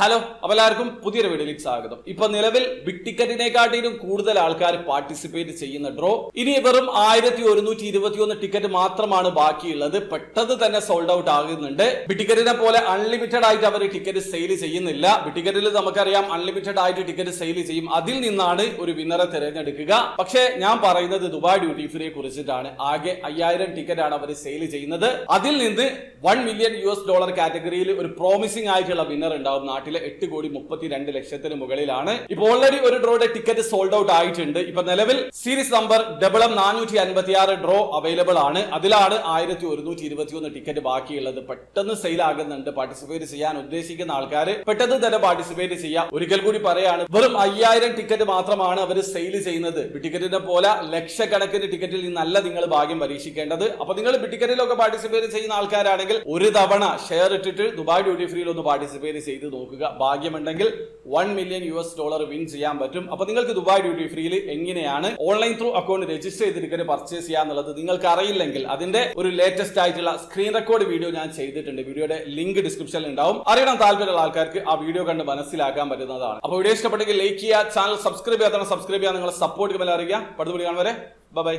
Hello, അപ്പോൾ എല്ലാവർക്കും പുതിയൊരു വീഡിയോയിലേക്ക് സ്വാഗതം. ഇപ്പൊ നിലവിൽ ബിഗ് ടിക്കറ്റിനെക്കാട്ടിലും കൂടുതൽ ആൾക്കാർ പാർട്ടിസിപ്പേറ്റ് ചെയ്യുന്ന ഡ്രോ ഇനി വെറും 1121 ടിക്കറ്റ് മാത്രമാണ് ബാക്കിയുള്ളത്. പെട്ടെന്ന് തന്നെ സോൾഡ് ഔട്ട് ആകുന്നുണ്ട്. ബിഗ് ടിക്കറ്റിനെ പോലെ അൺലിമിറ്റഡ് ആയിട്ട് അവർ ടിക്കറ്റ് സെയിൽ ചെയ്യുന്നില്ല. ബിഗ് ടിക്കറ്റിൽ നമുക്കറിയാം അൺലിമിറ്റഡ് ആയിട്ട് ടിക്കറ്റ് സെയിൽ ചെയ്യും. അതിൽ നിന്നാണ് ഒരു വിന്നറെ തിരഞ്ഞെടുക്കുക. പക്ഷേ ഞാൻ പറയുന്നത് ദുബായ് ഡ്യൂട്ടി ഫ്രീയെ കുറിച്ചിട്ടാണ്. ആകെ 5000 ടിക്കറ്റ് ആണ് അവർ സെയിൽ ചെയ്യുന്നത്. അതിൽ നിന്ന് $1 മില്യൺ കാറ്റഗറിയിൽ ഒരു പ്രോമിസിംഗ് ആയിട്ടുള്ള വിന്നർ ഉണ്ടാവും. നാട്ടിലെ 8,32,00,000 മുകളിലാണ്. ഇപ്പൊ ഓൾറെഡി ഒരു ഡ്രോയുടെ ടിക്കറ്റ് സോൾഡ് ഔട്ട് ആയിട്ടുണ്ട്. ഇപ്പൊ നിലവിൽ series number MM456 draw available ആണ്. അതിലാണ് 1121 ടിക്കറ്റ് ബാക്കിയുള്ളത്. പെട്ടെന്ന് സെയിൽ ആകുന്നുണ്ട്. പാർട്ടിസിപ്പേറ്റ് ചെയ്യാൻ ഉദ്ദേശിക്കുന്ന ആൾക്കാർ പെട്ടെന്ന് തന്നെ പാർട്ടിസിപ്പേറ്റ് ചെയ്യാം. ഒരിക്കൽ കൂടി പറയാണ്, വെറും 5000 ടിക്കറ്റ് മാത്രമാണ് അവർ സെയിൽ ചെയ്യുന്നത്. ടിക്കറ്റിനെ പോലെ ലക്ഷക്കണക്കിന് ടിക്കറ്റിൽ നിന്നല്ല നിങ്ങൾ ഭാഗ്യം പരീക്ഷിക്കേണ്ടത്. അപ്പൊ നിങ്ങൾ ടിക്കറ്റിലൊക്കെ പാർട്ടിസിപ്പേറ്റ് ചെയ്യുന്ന ആൾക്കാരാണെങ്കിൽ ഒരു തവണ ഷെയർ ഇട്ടിട്ട് ദുബായ് ഡ്യൂട്ടി ഫ്രീയിൽ ഒന്ന് പാർട്ടിസിപ്പേറ്റ് ചെയ്ത് നോക്കുക. ഭാഗ്യമുണ്ടെങ്കിൽ $1 മില്യൺ വിൻ ചെയ്യാൻ പറ്റും. അപ്പൊ നിങ്ങൾക്ക് ദുബായ് ഡ്യൂട്ടി ഫ്രീയിൽ എങ്ങനെയാണ് ഓൺലൈൻ ത്രൂ അക്കൗണ്ട് രജിസ്റ്റർ ചെയ്ത് ടിക്കറ്റ് പർച്ചേസ് ചെയ്യാന്നുള്ളത് നിങ്ങൾക്ക് അറിയില്ലെങ്കിൽ അതിന്റെ ഒരു ലേറ്റസ്റ്റ് ആയിട്ടുള്ള സ്ക്രീൻ റെക്കോർഡ് വീഡിയോ ഞാൻ ചെയ്തിട്ടുണ്ട്. വീഡിയോയുടെ ലിങ്ക് ഡിസ്ക്രിപ്ഷനിൽ ഉണ്ടാവും. അറിയണം താല്പര്യമുള്ള ആൾക്കാർക്ക് ആ വീഡിയോ കണ്ട് മനസ്സിലാക്കാൻ പറ്റുന്നതാണ്. അപ്പോൾ വീഡിയോ ഇഷ്ടപ്പെട്ടെങ്കിൽ ലൈക്ക് ചെയ്യുക, ചാനൽ സബ്സ്ക്രൈബ് ചെയ്യാൻ സബ്സ്ക്രൈബ് ചെയ്യാൻ നിങ്ങളെ സപ്പോർട്ട് ചെയ്യുമ്പോൾ അറിയിക്കുക. അടുത്ത വീഡിയോ കാണും വരെ ബൈ.